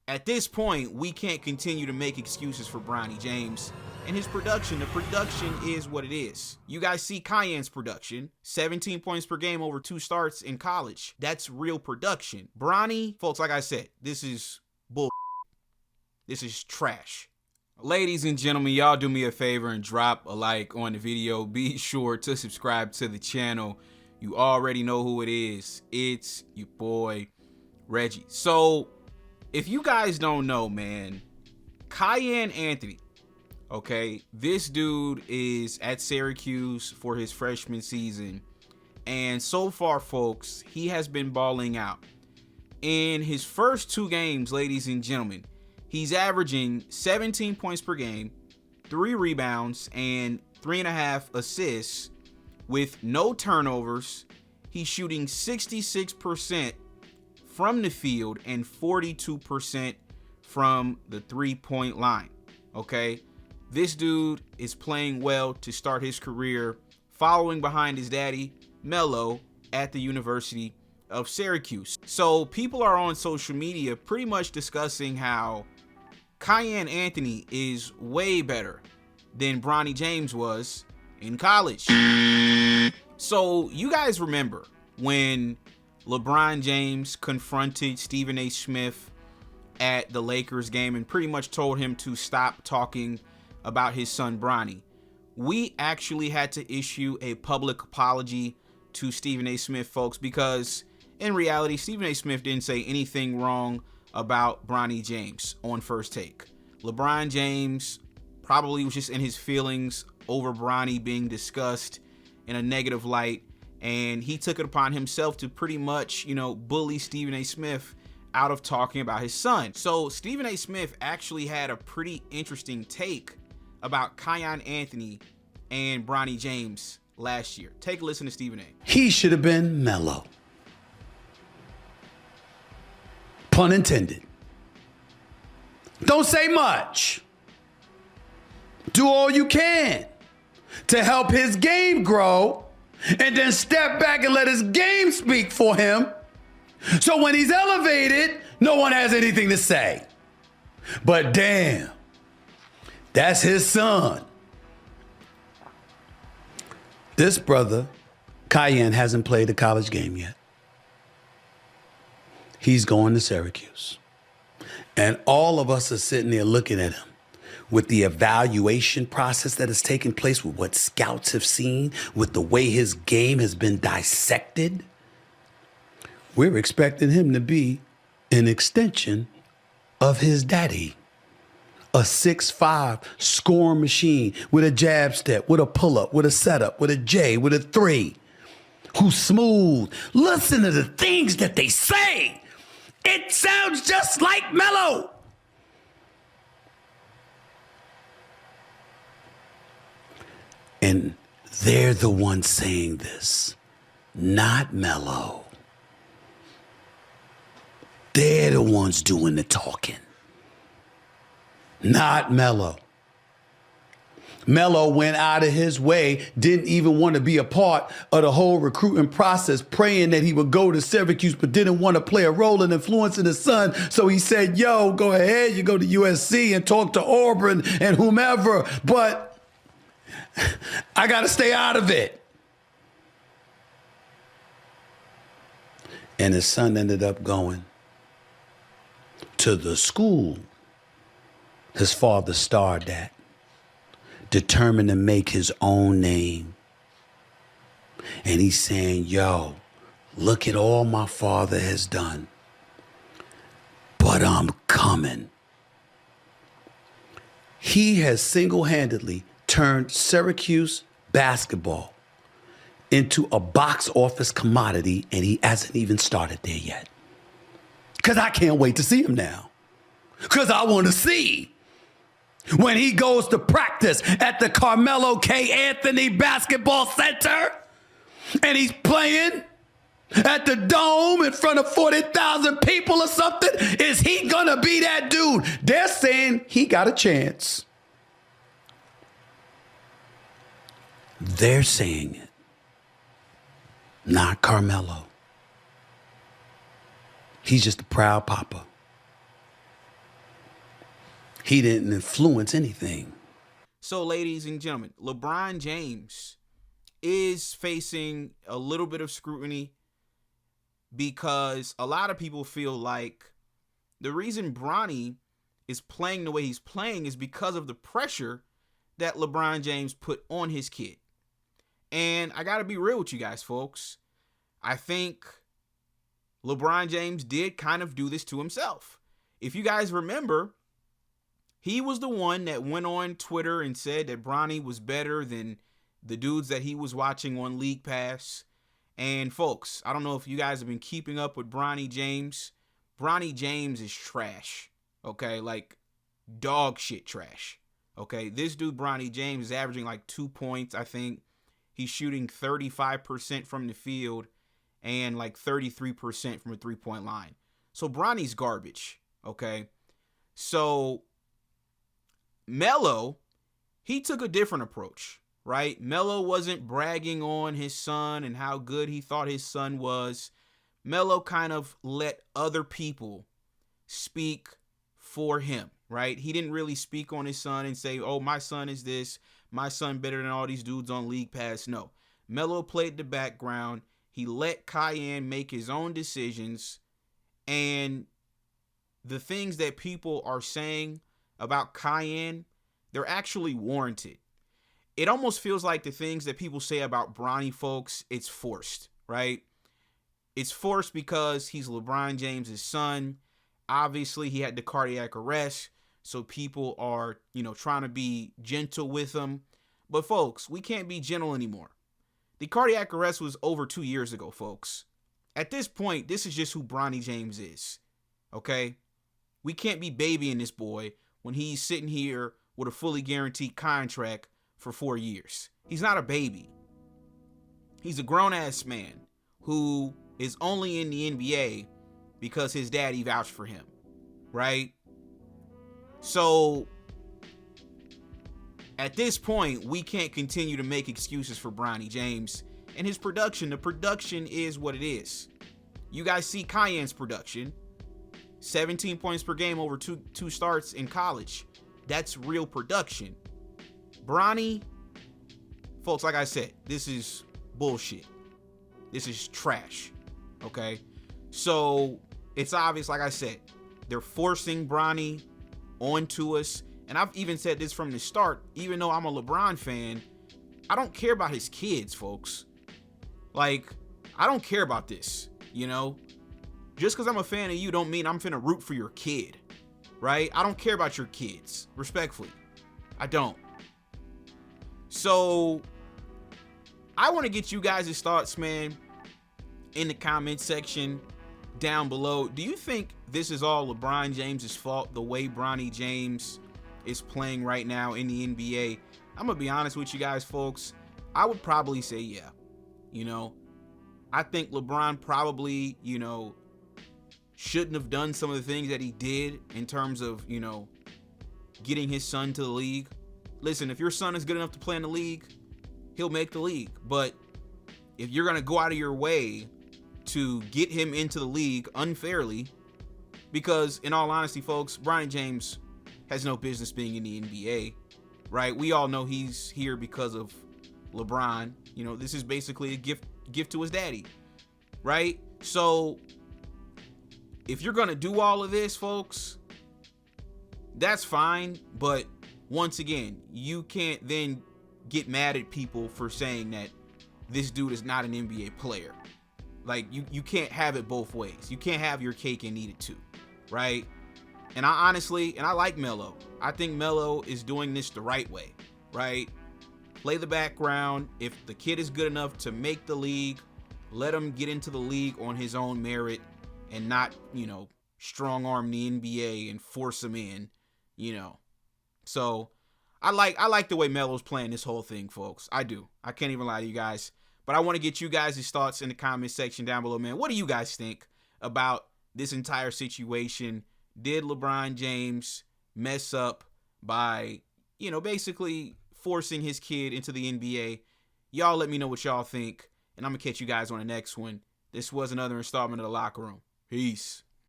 At this point, we can't continue to make excuses for Bronny James and his production. The production is what it is. You guys see Kiyan's production, 17 points per game over 2 starts in college. That's real production. Bronny, folks, like I said, this is bull. This is trash. Ladies and gentlemen, y'all do me a favor and drop a like on the video. Be sure to subscribe to the channel. You already know who it is. It's your boy, Reggie. So, if you guys don't know, man, Kiyan Anthony, okay, this dude is at Syracuse for his freshman season. And so far, folks, he has been balling out. In his first 2 games, ladies and gentlemen, he's averaging 17 points per game, 3 rebounds, and 3.5 assists with no turnovers. He's shooting 66% from the field and 42% from the 3-point line. Okay, this dude is playing well to start his career, following behind his daddy, Melo, at the University of Syracuse. So people are on social media pretty much discussing how Kiyan Anthony is way better than Bronny James was in college. So you guys remember when LeBron James confronted Stephen A. Smith at the Lakers game and pretty much told him to stop talking about his son Bronny. We actually had to issue a public apology to Stephen A. Smith, folks, because in reality, Stephen A. Smith didn't say anything wrong about Bronny James on First Take. LeBron James probably was just in his feelings over Bronny being discussed in a negative light, and he took it upon himself to pretty much, bully Stephen A. Smith out of talking about his son. So Stephen A. Smith actually had a pretty interesting take about Kiyan Anthony and Bronny James last year. Take a listen to Stephen A. He should have been mellow. Pun intended. Don't say much. Do all you can to help his game grow, and then step back and let his game speak for him. So when he's elevated, no one has anything to say. But damn, that's his son. This brother, Kiyan, hasn't played a college game yet. He's going to Syracuse. And all of us are sitting there looking at him with the evaluation process that has taken place, with what scouts have seen, with the way his game has been dissected. We're expecting him to be an extension of his daddy. A 6'5" scoring machine with a jab step, with a pull-up, with a setup, with a J, with a 3. Who's smooth. Listen to the things that they say. It sounds just like Melo. And they're the ones saying this, not Melo. They're the ones doing the talking, not Melo. Melo went out of his way, didn't even want to be a part of the whole recruiting process, praying that he would go to Syracuse, but didn't want to play a role in influencing his son. So he said, yo, go ahead, you go to USC and talk to Auburn and whomever, but I got to stay out of it. And his son ended up going to the school his father starred at, determined to make his own name. And he's saying, yo, look at all my father has done, but I'm coming. He has single-handedly turned Syracuse basketball into a box office commodity, and he hasn't even started there yet. Because I can't wait to see him now. Because I want to see when he goes to practice at the Carmelo K. Anthony Basketball Center and he's playing at the Dome in front of 40,000 people or something. Is he going to be that dude? They're saying he got a chance. They're saying it, not Carmelo. He's just a proud papa. He didn't influence anything. So, ladies and gentlemen, LeBron James is facing a little bit of scrutiny because a lot of people feel like the reason Bronny is playing the way he's playing is because of the pressure that LeBron James put on his kid. And I got to be real with you guys, folks. I think LeBron James did kind of do this to himself. If you guys remember, he was the one that went on Twitter and said that Bronny was better than the dudes that he was watching on League Pass. And folks, I don't know if you guys have been keeping up with Bronny James. Bronny James is trash. Okay, like dog shit trash. Okay, this dude Bronny James is averaging like 2 points, I think. He's shooting 35% from the field and like 33% from a three-point line. So Bronny's garbage. Okay, so Melo, he took a different approach, right? Melo wasn't bragging on his son and how good he thought his son was. Melo kind of let other people speak for him, right? He didn't really speak on his son and say, oh, my son is this, my son better than all these dudes on League Pass. No. Melo played the background. He let Kiyan make his own decisions. And the things that people are saying about Kiyan, they're actually warranted. It almost feels like the things that people say about Bronny, folks, it's forced, right? It's forced because he's LeBron James' son. Obviously, he had the cardiac arrest, so people are, trying to be gentle with him. But folks, we can't be gentle anymore. The cardiac arrest was over 2 years ago, folks. At this point, this is just who Bronny James is, okay? We can't be babying this boy when he's sitting here with a fully guaranteed contract for 4 years. He's not a baby. He's a grown-ass man who is only in the NBA because his daddy vouched for him, right? So at this point, we can't continue to make excuses for Bronny James and his production. The production is what it is. You guys see Kiyan's production. 17 points per game over two starts in college. That's real production. Bronny, folks, like I said, this is bullshit. This is trash. Okay? So it's obvious, like I said, they're forcing Bronny onto us. And I've even said this from the start, even though I'm a LeBron fan, I don't care about his kids, folks. Like, I don't care about this, Just because I'm a fan of you don't mean I'm finna root for your kid, right? I don't care about your kids, respectfully. I don't. So, I want to get you guys' thoughts, man, in the comment section down below. Do you think this is all LeBron James' fault, the way Bronny James is playing right now in the NBA? I'm going to be honest with you guys, folks. I would probably say yeah. I think LeBron probably, shouldn't have done some of the things that he did in terms of, getting his son to the league. Listen, if your son is good enough to play in the league, he'll make the league. But if you're going to go out of your way to get him into the league unfairly, because in all honesty, folks, Bronny James has no business being in the NBA, right? We all know he's here because of LeBron. This is basically a gift to his daddy, right? So if you're going to do all of this, folks, that's fine. But once again, you can't then get mad at people for saying that this dude is not an NBA player. Like, you can't have it both ways. You can't have your cake and eat it too, right? And I like Melo. I think Melo is doing this the right way, right? Play the background. If the kid is good enough to make the league, let him get into the league on his own merit and not, strong arm the NBA and force him in, So I like the way Melo's playing this whole thing, folks. I do. I can't even lie to you guys. But I want to get you guys' thoughts in the comment section down below, man. What do you guys think about this entire situation? Did LeBron James mess up by, basically forcing his kid into the NBA? Y'all let me know what y'all think, and I'm going to catch you guys on the next one. This was another installment of The Locker Room. Peace.